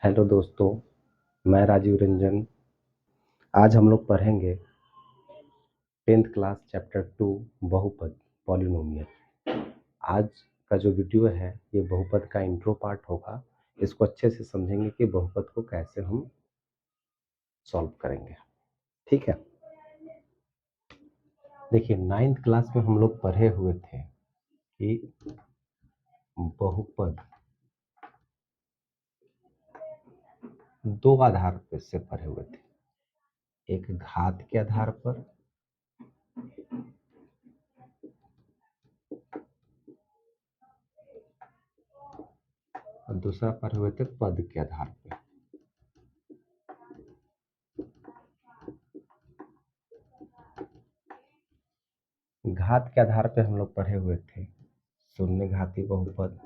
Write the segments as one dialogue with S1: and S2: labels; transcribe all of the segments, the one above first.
S1: Hello दोस्तों, मैं राजीव रंजन। आज हम लोग पढ़ेंगे 10th क्लास चैप्टर 2 बहुपद पॉलिनोमियल। आज का जो वीडियो है ये बहुपद का इंट्रो पार्ट होगा। इसको अच्छे से समझेंगे कि बहुपद को कैसे हम सॉल्व करेंगे। ठीक है, देखिए 9th क्लास में हम लोग पढ़े हुए थे कि बहुपद दो आधार पर से पढ़े हुए थे, एक घात के आधार पर और दूसरा पढ़े हुए थे पद के आधार पर। घात के आधार पे हम लोग पढ़े हुए थे शून्य घाती बहुपद,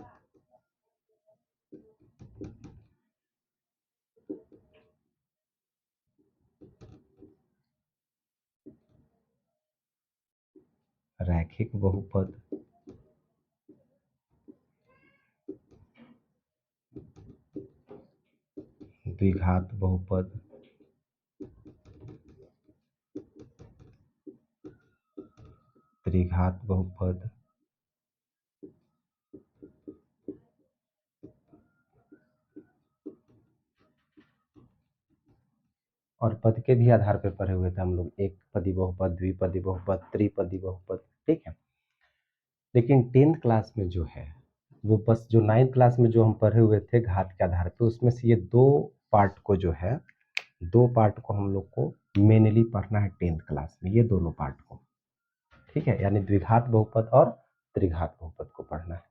S1: रैखिक बहुपद, द्विघात बहुपद, त्रिघात बहुपद और पद के भी आधार पे पढ़े हुए थे हम लोग, एक पदी बहुपद, द्विपदी बहुपद, त्रिपदी बहुपद। ठीक है, लेकिन 10th क्लास में जो है वो बस जो 9th क्लास में जो हम पढ़े हुए थे घात के आधार पे, उसमें से ये दो पार्ट को जो है, दो पार्ट को हम लोग को मेनली पढ़ना है 10th क्लास में, ये दोनों पार्ट को। ठीक है, यानी द्विघात बहुपद और त्रिघात बहुपद को पढ़ना है।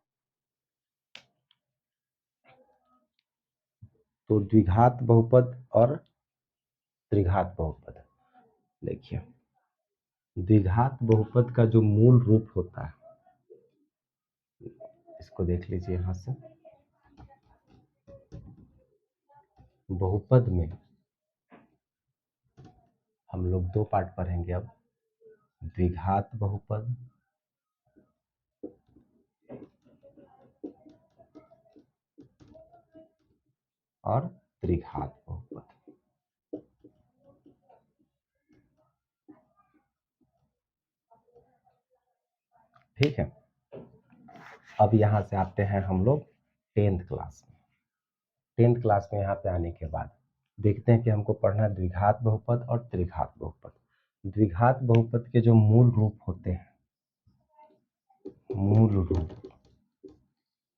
S1: तो द्विघात बहुपद और त्रिघात बहुपद, देखिए द्विघात बहुपद का जो मूल रूप होता है, इसको देख लीजिए यहां से। बहुपद में हम लोग दो पार्ट पढ़ेंगे अब, द्विघात बहुपद और त्रिघात बहुपद। ठीक है, अब यहां से आते हैं हम लोग 10th क्लास में। 10th क्लास में यहाँ पे आने के बाद देखते हैं कि हमको पढ़ना है द्विघात बहुपद और त्रिघात बहुपद। द्विघात बहुपद के जो मूल रूप होते हैं, मूल रूप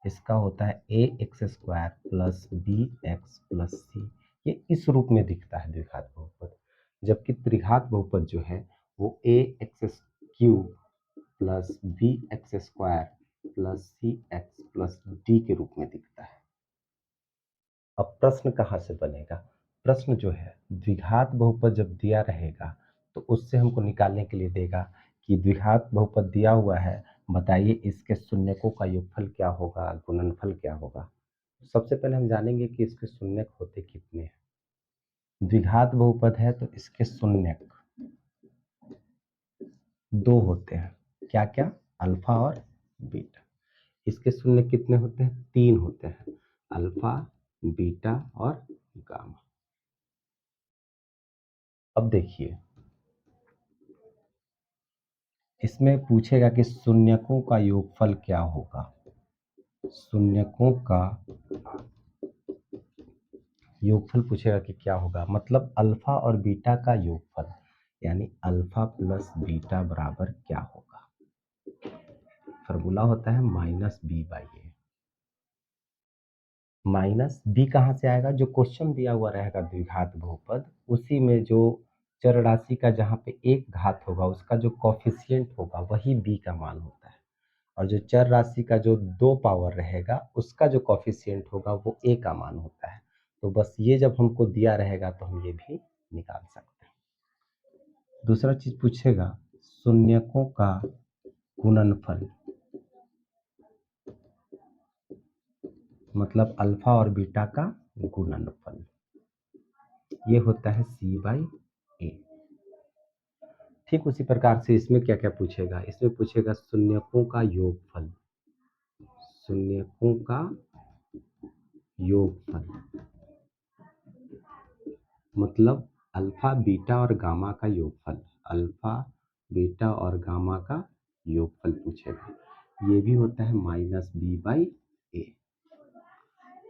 S1: इसका होता है a x square plus b x plus c. ये इस रूप में दिखता है द्विघात बहुपद, जबकि त्रिघात बहुपद जो है वो a x cube plus b x square plus c x plus d के रूप में दिखता है। अब प्रश्न कहाँ से बनेगा? प्रश्न जो है द्विघात बहुपद जब दिया रहेगा तो उससे हमको निकालने के लिए देगा कि द्विघात बहुपद दिया हुआ है, बताइए इसके शून्यकों का योगफल क्या होगा, गुणनफल क्या होगा। सबसे पहले हम जानेंगे कि इसके शून्यक होते कितने हैं। द्विघात बहुपद है तो इसके शून्यक दो होते हैं, क्या क्या? अल्फा और बीटा। इसके शून्य कितने होते हैं? तीन होते हैं, अल्फा, बीटा और गामा। अब देखिए इसमें पूछेगा कि शून्यकों का योगफल क्या होगा। शून्यकों का योगफल पूछेगा कि क्या होगा, मतलब अल्फा और बीटा का योगफल, यानी अल्फा प्लस बीटा बराबर क्या होगा। फॉर्मूला होता है minus B by A. Minus B कहाँ से आएगा? जो क्वेश्चन दिया हुआ रहेगा द्विघात बहुपद, उसी में जो चर राशि का जहाँ पे एक घात होगा उसका जो कॉफिशिएंट होगा वही बी का मान होता है, और जो चर राशि का जो दो पावर रहेगा उसका जो कॉफिशिएंट होगा वो ए का मान होता है। तो बस ये जब हमको दिया रहेगा तो हम ये भी निकाल सकते हैं। दूसरा चीज पूछेगा शून्यकों का गुणनफल, मतलब अल्फा और बीटा का गुणनफल, ये होता है सी बाई ए। ठीक उसी प्रकार से इसमें क्या क्या पूछेगा, इसमें पूछेगा शून्यकों का योगफल, शून्यकों का योगफल मतलब अल्फा बीटा और गामा का योगफल, अल्फा बीटा और गामा का योगफल पूछेगा। ये भी होता है -b/a।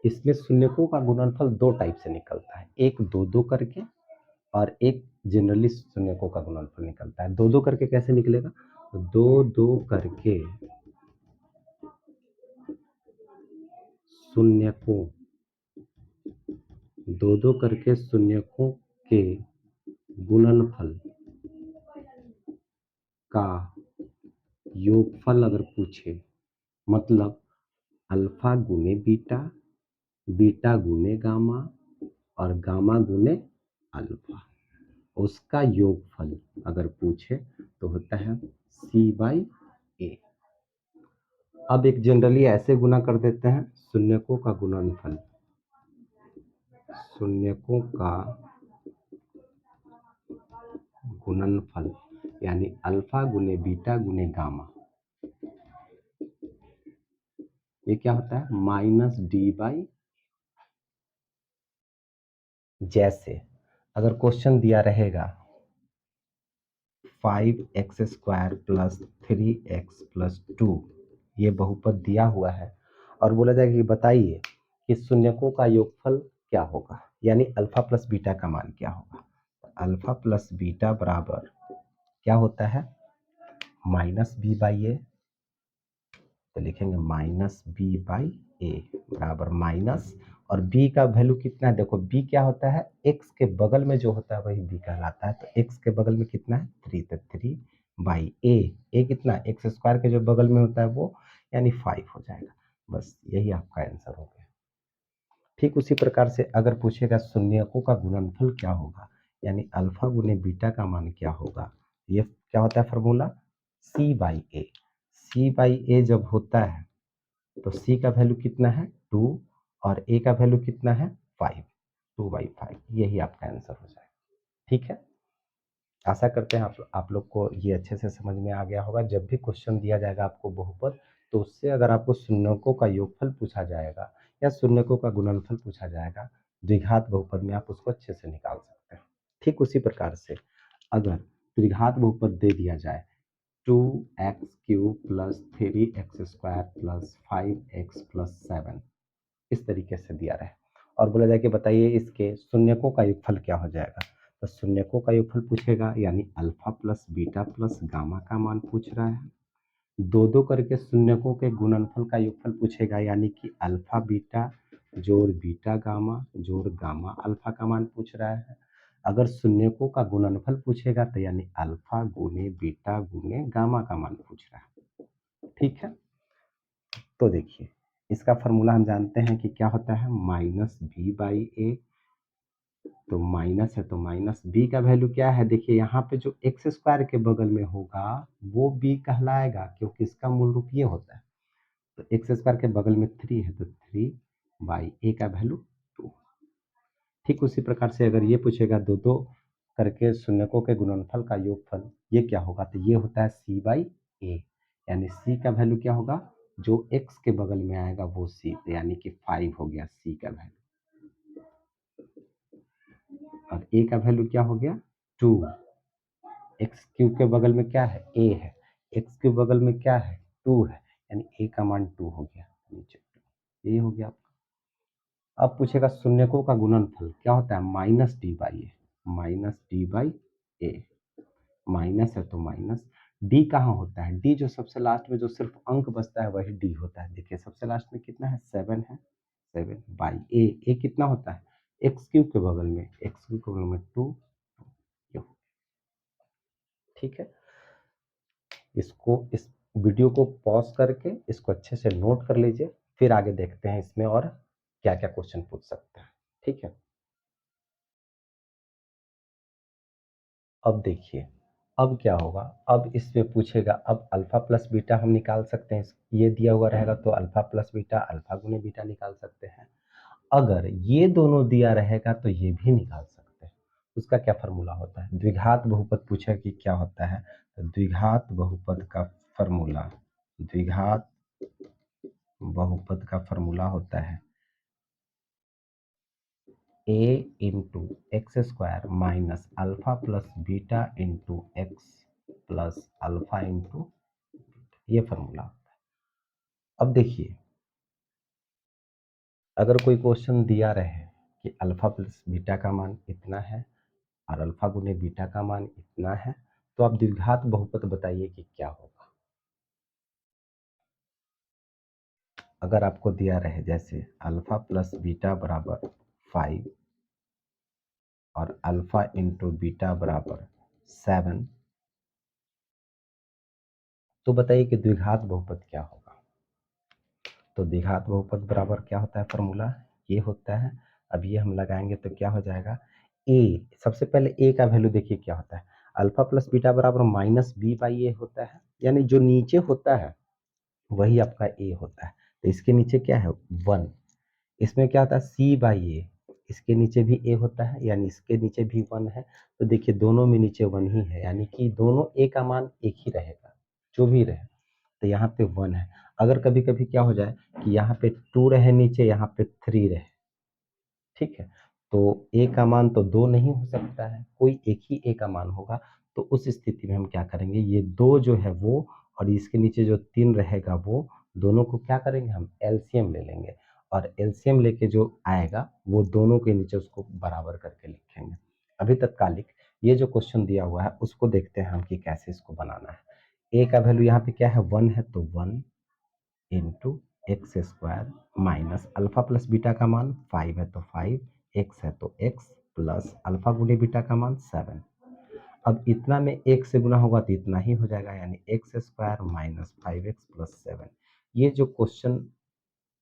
S1: इसमें शून्यकों का गुणनफल दो टाइप से निकलता है, एक दो दो करके और एक जनरली शून्यकों का गुणनफल निकलता है। दो दो करके कैसे निकलेगा? दो दो करके शून्यकों, दो दो करके शून्यकों के गुणनफल का योगफल अगर पूछे, मतलब अल्फा गुने बीटा, बीटा गुने गामा और गामा गुने अल्फा, उसका योगफल अगर पूछे तो होता है c/a। अब एक जनरली ऐसे गुना कर देते हैं, शून्यकों का गुणनफल, शून्यकों का गुणनफल यानी अल्फा गुने बीटा गुने गामा, ये क्या होता है? -d/। जैसे अगर क्वेश्चन दिया रहेगा 5x² + 3x + 2, ये बहुपद दिया हुआ है और बोला जाएगा कि बताइए कि शून्यकों का योगफल क्या होगा, यानी अल्फा प्लस बीटा का मान क्या होगा। अल्फा प्लस बीटा बराबर क्या होता है? -b/a। तो लिखेंगे -b/a बराबर माइनस, और b का वैल्यू कितना है? देखो b क्या होता है? x के बगल में जो होता है वही b कहलाता है। तो x के बगल में कितना है? 3, तो 3/a। a कितना? x² के जो बगल में होता है वो, यानी 5 हो जाएगा। बस यही आपका आंसर हो गया। ठीक उसी प्रकार से अगर पूछेगा शून्यकों का गुणनफल क्या होगा, यानी अल्फा गुने बीटा का मान क्या होगा, ये क्या होता है फॉर्मूला? c/a। c/a जब होता है तो c का वैल्यू कितना है? 2 और a का वैल्यू कितना है? 5, 2/5। यही आपका आंसर हो जाएगा। ठीक है, आशा करते हैं आप लोग को ये अच्छे से समझ में आ गया होगा। जब भी क्वेश्चन दिया जाएगा आपको बहुपद, तो उससे अगर आपको शून्यकों का योगफल पूछा जाएगा या शून्यकों का गुणनफल पूछा जाएगा, द्विघात बहुपद में आप उसको अच्छे से निकाल सकते हैं। ठीक उसी प्रकार से अगर त्रिघात बहुपद दे दिया जाए 2x³ + 3x² + 5x + 7, इस तरीके से दिया रहे और बोला जाए कि बताइए इसके शून्यकों का योगफल क्या हो जाएगा, तो शून्यकों का योगफल पूछेगा, यानी alpha plus beta plus gamma का मान पूछ रहा है। दो दो करके शून्यकों के गुणनफल का योगफल पूछेगा, यानी कि अल्फा बीटा जोड़ बीटा गामा जोड़ गामा अल्फा का मान पूछ रहा है। अगर शून्यकों का गुणनफल पूछेगा तो यानी अल्फा गुने बीटा गुने गामा का मान पूछ रहा है। ठीक है, तो देखिए इसका फॉर्मूला हम जानते हैं कि क्या होता है? -b/a। तो माइनस है तो माइनस b का वैल्यू क्या है? देखिए यहाँ पे जो x² के बगल में होगा वो b कहलाएगा, क्योंकि इसका मूल रूप ये होता है। तो x² के बगल में 3 है तो 3/a का वैल्यू 2। ठीक उसी प्रकार से अगर ये पूछेगा दो दो करके शून्यकों के गुणनफल का योगफल, ये क्या होगा? तो ये होता है c/a, यानी c का वैल्यू क्या होगा? जो x के बगल में आएगा वो c, यानी कि 5 हो गया c का वैल्यू, और a का वैल्यू क्या हो गया? 2। x³ के बगल में क्या है? a है, x के बगल में क्या है? 2 है, यानी a का मान 2 हो गया, नीचे 2, ये हो गया आपका। अब पूछेगा शून्यकों का गुणनफल क्या होता है? -d/a, -d/a, माइनस है तो माइनस। d कहाँ होता है? d जो सबसे लास्ट में जो सिर्फ अंक बचता है वही d होता है। देखिए सबसे लास्ट में कितना है? 7 है, 7/a। a कितना होता है? x³ के बगल में, x³ के बगल में 2। ठीक है, इस वीडियो को पॉज करके इसको अच्छे से नोट कर लीजिए, फिर आगे देखते हैं इसमें और क्या क्या क्वेश्चन पूछ सकते हैं। ठीक है, अब देखिए अब क्या होगा, अब इसमें पूछेगा, अब अल्फा प्लस बीटा हम निकाल सकते हैं, ये दिया हुआ रहेगा तो अल्फा प्लस बीटा अल्फा गुने बीटा निकाल सकते हैं। अगर ये दोनों दिया रहेगा तो ये भी निकाल सकते हैं। उसका क्या फॉर्मूला होता है? द्विघात बहुपद पूछा कि क्या होता है, तो द्विघात बहुपद का फॉर्मूला, द्विघात बहुपद का फॉर्मूला होता है a into x square minus alpha plus beta into x plus alpha into, ये फॉर्मूला। अब देखिए, अगर कोई क्वेश्चन दिया रहे कि अल्फा प्लस बीटा का मान इतना है और अल्फा गुने बीटा का मान इतना है, तो आप द्विघात बहुपद बताइए कि क्या होगा। अगर आपको दिया रहे जैसे अल्फा प्लस बीटा बराबर 5 और अल्फा इंटू बीटा बराबर 7, तो बताइए कि द्विघात बहुपद क्या होगा। तो द्विघात बहुपद बराबर क्या होता है, फॉर्मूला ये होता है। अब ये हम लगाएंगे तो क्या हो जाएगा, ए, सबसे पहले ए का वैल्यू देखिए क्या होता है, अल्फा प्लस बीटा बराबर माइनस बी बाई ए होता है, यानी जो नीचे होता है वही आपका ए होता है। तो इसके नीचे क्या है, 1। इसमें क्या होता है, सी बाई ए, इसके नीचे भी ए होता है, यानी इसके नीचे भी 1 है। तो देखिए दोनों में नीचे 1 ही है, यानी कि दोनों ए का मान एक ही रहेगा, जो भी रहे। तो यहाँ पे 1 है। अगर कभी कभी क्या हो जाए कि यहाँ पे 2 रहे नीचे, यहाँ पे 3 रहे, ठीक है, तो ए का मान तो 2 नहीं हो सकता है, कोई एक ही ए का मान होगा। तो उस स्थिति में हम क्या करेंगे, ये 2 जो है वो और इसके नीचे जो 3 रहेगा वो दोनों को क्या करेंगे, हम एलसीएम ले लेंगे और एलसीएम लेके जो आएगा वो दोनों के नीचे उसको बराबर करके लिखेंगे। अभी तत्कालिक ये जो क्वेश्चन दिया हुआ है उसको देखते हैं हम कि कैसे इसको बनाना है। ए का वैल्यू यहाँ पे क्या है, 1 है, तो 1 into x square minus alpha plus beta का मान 5 है तो 5, एक्स है तो एक्स प्लस अल्फा गुने बीटा का मान 7। अब इतना में एक से गुना होगा तो इतना ही हो जाएगा, यानी x square minus 5x plus 7। ये जो क्वेश्चन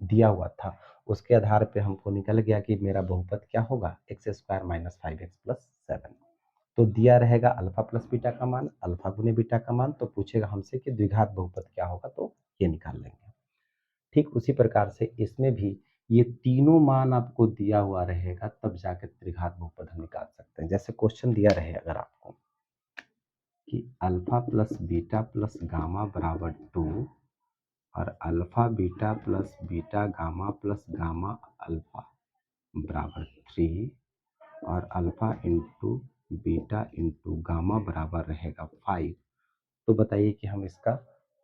S1: दिया हुआ था उसके आधार पे हमको निकल गया कि मेरा बहुपद क्या होगा, x square minus 5x plus 7। तो दिया रहेगा अल्फा प्लस बीटा का मान, अल्फा गुने बीटा का मान, तो पूछेगा हमसे कि द्विघात बहुपद क्या होगा, तो ये निकाल लेंगे। ठीक उसी प्रकार से इसमें भी ये तीनों मान आपको दिया हुआ रहेगा, तब जाकर त्रिघात बहुपद हम निकाल सकते हैं। जैसे क्वेश्चन दिया रहे अगर आपको कि alpha plus beta plus gamma बराबर 2 और alpha beta gamma plus gamma alpha बराबर 3 और alpha into beta into gamma बराबर रहेगा 5, तो बताइए कि हम इसका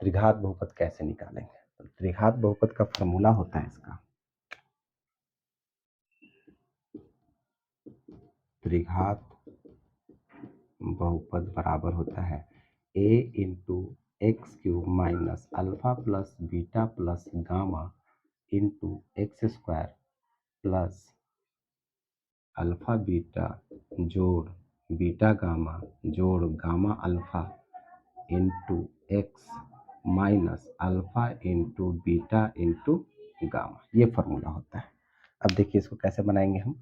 S1: त्रिघात बहुपद कैसे निकालेंगे। तो त्रिघात बहुपद का फॉर्मूला होता है इसका, त्रिघात बहुपद बराबर होता है a into x cube minus alpha plus beta plus gamma into x square plus alpha beta जोड़ बीटा गामा जोड़ gamma alpha into x minus alpha into beta into gamma, ये फॉर्मूला होता है। अब देखिए इसको कैसे बनाएंगे हम।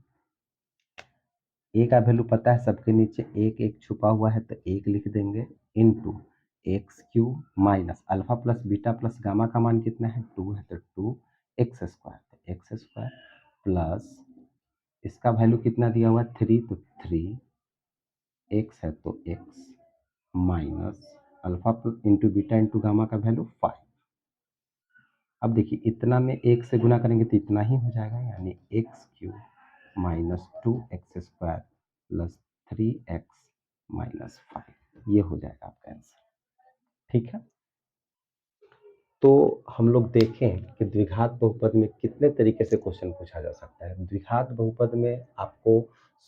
S1: ए का वैल्यू पता है, सबके नीचे एक एक छुपा हुआ है तो एक लिख देंगे, into x cube minus alpha plus beta plus gamma का मान कितना है, 2 है तो 2 एक्स स्क्वायर, तो एक्स स्क्वायर प्लस इसका वैल्यू कितना दिया हुआ है, 3, तो 3 एक्स है तो x minus alpha into beta into gamma का वैल्यू 5। अब देखिए इतना में एक से गुना करेंगे तो इतना ही हो जाएगा, यानी x cube minus 2x square plus 3x minus 5, ये हो जाएगा आपका आंसर। ठीक है, तो हम लोग देखें कि द्विघात बहुपद में कितने तरीके से क्वेश्चन पूछा जा सकता है। द्विघात बहुपद में आपको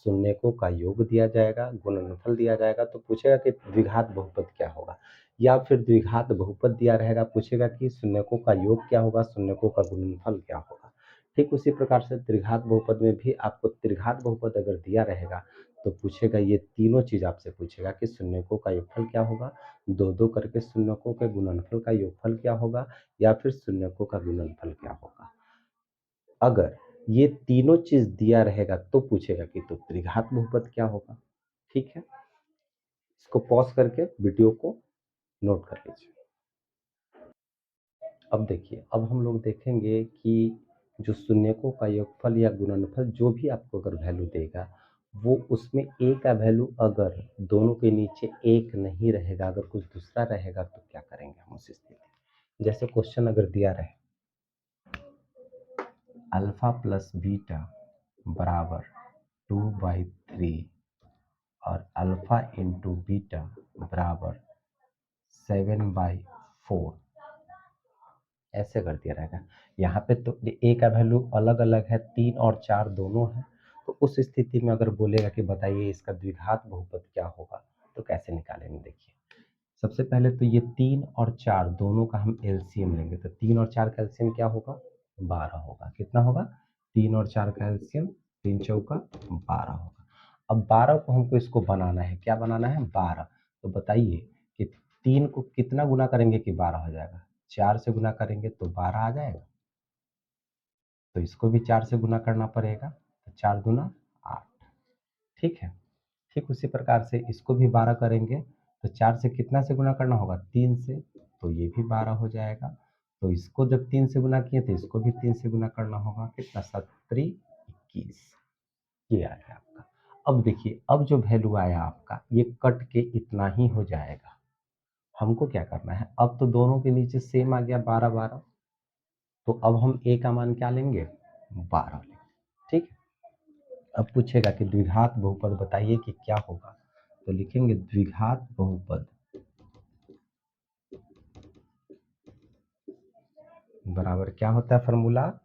S1: शून्यकों का योग दिया जाएगा, गुणनफल दिया जाएगा, तो पूछेगा कि द्विघात बहुपद क्या होगा, या फिर द्विघात बहुपद दिया रहेगा, पूछेगा कि शून्यकों का योग क्या होगा, शून्यकों का गुणनफल क्या होगा। ठीक उसी प्रकार से त्रिघात बहुपद में भी आपको त्रिघात बहुपद अगर दिया रहेगा तो पूछेगा ये तीनों चीज आपसे पूछेगा कि शून्यकों का योगफल क्या होगा, दो दो करके शून्यकों के गुणनफल का योगफल क्या होगा, या फिर शून्यकों का गुणनफल क्या होगा। अगर ये तीनों चीज दिया रहेगा तो पूछेगा कि तो त्रिघात बहुपद क्या होगा। ठीक है, इसको पॉज करके वीडियो को नोट कर लीजिए। अब देखिए, अब हम लोग देखेंगे कि जो शून्यकों का योगफल या गुणनफल जो भी आपको अगर वैल्यू देगा, वो उसमें ए का वैल्यू अगर दोनों के नीचे एक नहीं रहेगा, अगर कुछ दूसरा रहेगा, तो क्या करेंगे हम उस स्थिति में। जैसे क्वेश्चन अगर दिया रहे अल्फा प्लस बीटा बराबर 2/3 और अल्फा इंटू बीटा बराबर 7/4 ऐसे कर दिया रहेगा। यहाँ पे तो ए का वैल्यू अलग अलग है, 3 और 4 दोनों है। तो उस स्थिति में अगर बोलेगा कि बताइए इसका द्विघात बहुपद क्या होगा, तो कैसे निकालेंगे देखिए। सबसे पहले तो ये 3 और 4 दोनों का हम एलसीएम लेंगे, तो 3 और 4 का एलसीएम क्या होगा, 12 होगा। कितना होगा, 3 और 4 का एलसीएम 3 चौका 12 होगा। अब 12 को हमको इसको बनाना है, क्या बनाना है, 12। तो बताइए कि 3 को कितना गुना करेंगे कि 12 हो जाएगा, 4 से गुना करेंगे तो 12 आ जाएगा। तो इसको भी 4 से गुना करना पड़ेगा, तो 4 गुना 8। ठीक है। ठीक उसी प्रकार से इसको भी 12 करेंगे, तो 4 से कितना से गुना करना होगा, 3 से, तो ये भी 12 हो जाएगा। तो इसको जब 3 से गुना किए तो इसको भी 3 से गुना करना होगा, कितना, 7 21, ये आ गया आपका। अब देखिए, अब जो वैल्यू आया आपका ये कट के इतना ही हो जाएगा। हमको क्या करना है, अब तो दोनों के नीचे सेम आ गया 12 12, तो अब हम ए का मान क्या लेंगे, 12 लेंगे। ठीक। अब पूछेगा कि द्विघात बहुपद बताइए कि क्या होगा, तो लिखेंगे द्विघात बहुपद बराबर क्या होता है formula,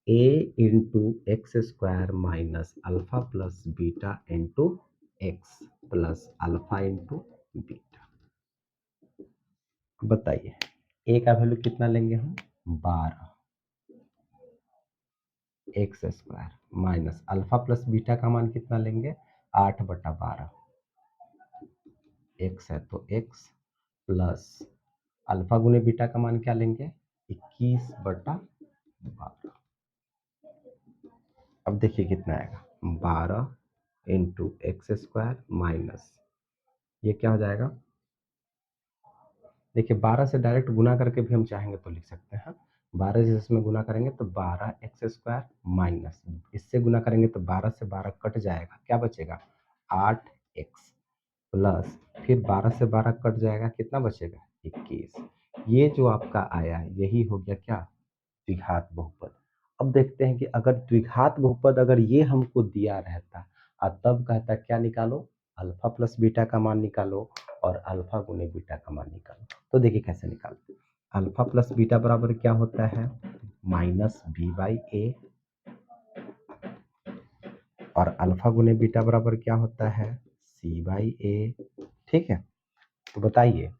S1: a into x square minus alpha plus beta into x plus alpha into beta. बताइए ए का वैल्यू कितना लेंगे हम, 12 x square minus alpha plus beta का मान कितना लेंगे, 8/12, एक्स है तो एक्स प्लस अल्फा गुने बीटा का मान क्या लेंगे, 21/12। अब देखिए कितना आएगा, 12 इंटू एक्स स्क्वायर माइनस, ये क्या हो जाएगा, देखिए 12 से डायरेक्ट गुना करके भी हम चाहेंगे तो लिख सकते हैं। 12 से इसमें गुना करेंगे तो 12x² माइनस, इससे गुना करेंगे तो 12 से 12 कट जाएगा, क्या बचेगा, 8x प्लस, फिर 12 से 12 कट जाएगा, कितना बचेगा, 21। ये जो आपका आया यही हो गया क्या, द्विघात बहुपद। अब देखते हैं कि अगर द्विघात बहुपद अगर ये हमको दिया रहता और तब कहता क्या निकालो, अल्फा प्लस बीटा का मान निकालो और अल्फा गुने बीटा का मान निकालो। तो देखिए कैसे निकालते हैं, अल्फा प्लस बीटा बराबर क्या होता है, -b/a, और अल्फा गुने बीटा बराबर क्या होता है, c/a। ठीक है। तो बताइए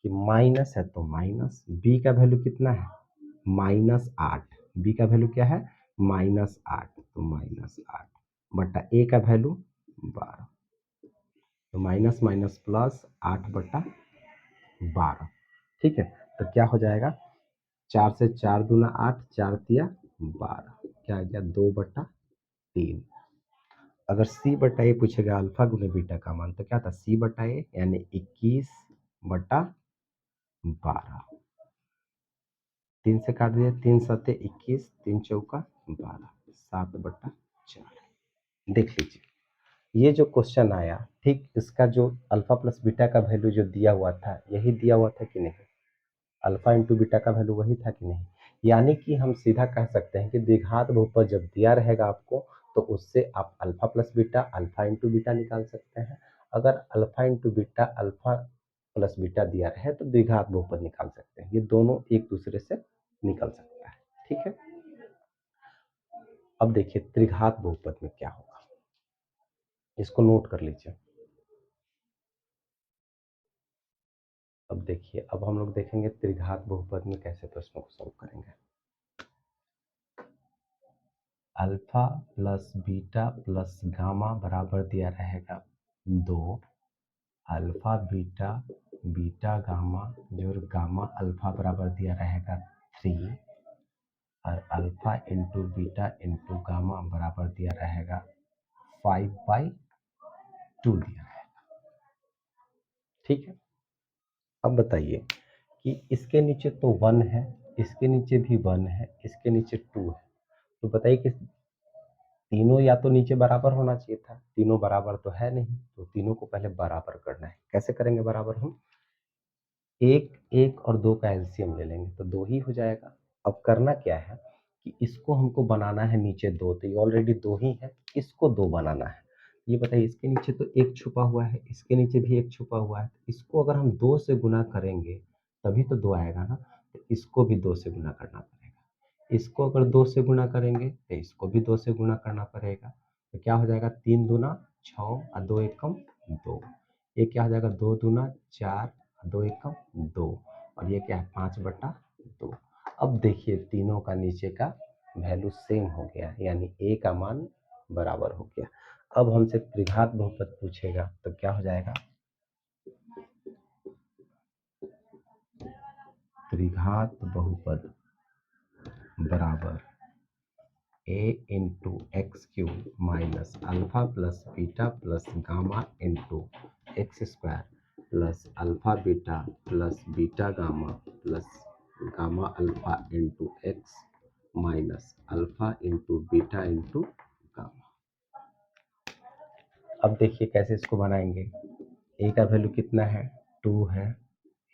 S1: कि माइनस है तो माइनस, बी का वैल्यू कितना है, -8, बी का वैल्यू क्या है, -8, तो -8 बटा ए का वैल्यू 12, तो माइनस माइनस प्लस 8/12। ठीक है। तो क्या हो जाएगा, 4 से 4 दूना 8, 4 तिया 12, क्या आ गया, 2/3। अगर c/a पूछेगा अल्फा गुने बीटा का मान, तो क्या था, c/a यानी 21/12। 3 से काट दिया, 3 सत्ते 21, 3 चौका 12, 7/4। देख लीजिए ये जो क्वेश्चन आया, ठीक इसका जो अल्फा प्लस बीटा का वैल्यू जो दिया हुआ था यही दिया हुआ था कि नहीं, अल्फा इंटू बीटा का वैल्यू वही था कि नहीं। यानी कि हम सीधा कह सकते हैं कि द्विघात बहुपद जब दिया रहेगा आपको, तो उससे आप alpha plus beta alpha into beta निकाल सकते हैं। अगर alpha into beta alpha plus beta दिया रहे तो द्विघात बहुपद निकाल सकते हैं, ये दोनों एक दूसरे से निकल सकता है। ठीक है। अब देखिए त्रिघात बहुपद में क्या होगा, इसको नोट कर लीजिए। अब देखिए, अब हम लोग देखेंगे त्रिघात बहुपद में कैसे प्रश्नों को सॉल्व करेंगे। Alpha plus beta plus gamma बराबर दिया रहेगा 2, अल्फा बीटा बीटा गामा जो गामा अल्फा बराबर दिया रहेगा 3, और alpha into beta into gamma बराबर दिया रहेगा 5/2 दिया रहेगा। ठीक है। अब बताइए कि इसके नीचे तो 1 है, इसके नीचे भी 1 है, इसके नीचे 2 है, तो बताइए कि तीनों या तो नीचे बराबर होना चाहिए था, तीनों बराबर तो है नहीं, तो तीनों को पहले बराबर करना है। कैसे करेंगे बराबर, हम एक एक और 2 का एलसीएम ले लेंगे तो 2 ही हो जाएगा। अब करना क्या है, कि इसको हमको बनाना है नीचे 2, तो ये ऑलरेडी 2 ही है, इसको 2 बनाना है। ये बताइए इसके नीचे तो 1 छुपा हुआ है, इसके नीचे भी 1 छुपा हुआ है, इसको अगर हम 2 से गुणा करेंगे तभी तो 2 आएगा ना, तो इसको भी 2 से गुणा करना पड़ेगा। इसको अगर 2 से गुणा करेंगे तो इसको भी 2 से गुणा करना पड़ेगा, तो क्या हो जाएगा 3 दूना 6 और 2 एकम 2। ये क्या हो जाएगा 2 दूना 4 और 2 एकम 2, और ये क्या है 5/2। अब देखिए तीनों का नीचे का वैल्यू सेम हो गया, यानी ए का मान बराबर हो गया। अब हमसे त्रिघात बहुपद पूछेगा तो क्या हो जाएगा, त्रिघात बहुपद बराबर a into x cube minus alpha plus beta plus gamma into x square plus alpha beta plus beta gamma plus gamma alpha into x minus alpha into beta into gamma. अब देखिए कैसे इसको बनाएंगे। ए का वैल्यू कितना है 2 है,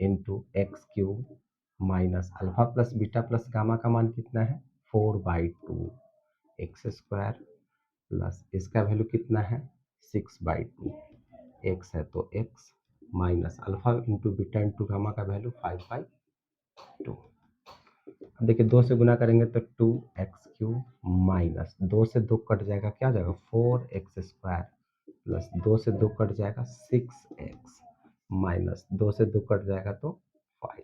S1: into x cube minus alpha plus beta plus gamma का मान कितना है 4/2 एक्स स्क्वायर प्लस इसका वैल्यू कितना है 6/2, एक्स है तो x minus alpha into beta into gamma का वैल्यू 5/2। अब देखिए 2 से गुना करेंगे तो 2x क्यूब माइनस 2 से 2 कट जाएगा, क्या हो जाएगा 4x स्क्वायर प्लस 2 से 2 कट जाएगा 6x माइनस 2 से 2 कट जाएगा तो 5।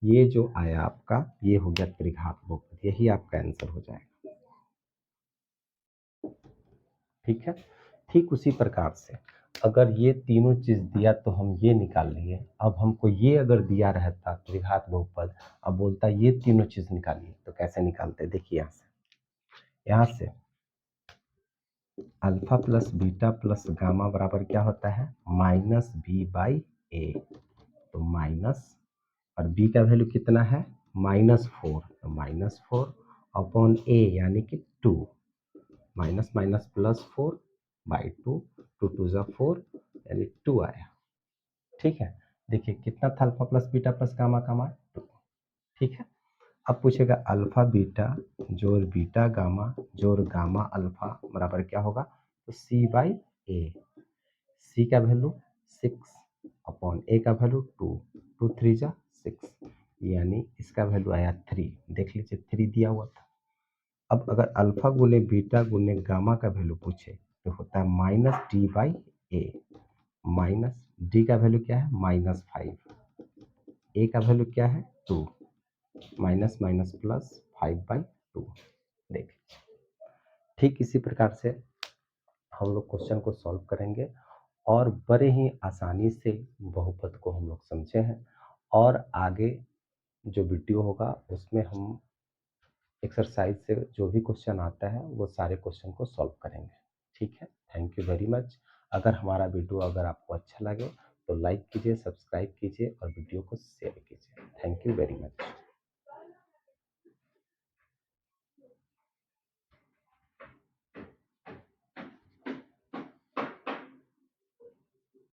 S1: ये जो आया आपका ये हो गया त्रिघात बहुपद, यही आपका आंसर हो जाएगा। ठीक है, ठीक उसी प्रकार से अगर ये तीनों चीज दिया तो हम ये निकाल लिए, अब हमको ये अगर दिया रहता त्रिघात बहुपद, अब बोलता ये तीनों चीज निकालिए, तो कैसे निकालते देखिए यहाँ से alpha plus beta plus gamma बराबर क्या होता है -b/a, तो माइनस और b का वैल्यू कितना है -4, तो -4 अपॉन a यानी कि 2 माइनस माइनस प्लस 4/2, 2 2 जा 4 यानी 2 आया। ठीक है, देखिए कितना था alpha plus beta plus gamma का मान 2। ठीक है, अब पूछेगा अल्फा बीटा जोड़ बीटा गामा जोड़ गामा अल्फा बराबर क्या होगा, तो c/a। c का वैल्यू 6 अपॉन a का वैल्यू 2, 2 3 जा 6, यानी इसका वैल्यू आया 3। देख लीजिए 3 दिया हुआ था। अब अगर अल्फा गुने बीटा गुने गामा का वैल्यू पूछे तो होता है -d/a, माइनस डी का वैल्यू क्या है -5, ए का वैल्यू क्या है 2, माइनस माइनस प्लस 5/2। देख ठीक इसी प्रकार से हम लोग क्वेश्चन को सॉल्व करेंगे और बड़े ही आसानी से बहुपद को हम लोग समझे हैं, और आगे जो वीडियो होगा उसमें हम एक्सरसाइज से जो भी क्वेश्चन आता है वो सारे क्वेश्चन को सॉल्व करेंगे। ठीक है, थैंक यू वेरी मच। अगर हमारा वीडियो अगर आपको अच्छा लगे तो लाइक कीजिए, सब्सक्राइब कीजिए और वीडियो को शेयर कीजिए। Thank you very much.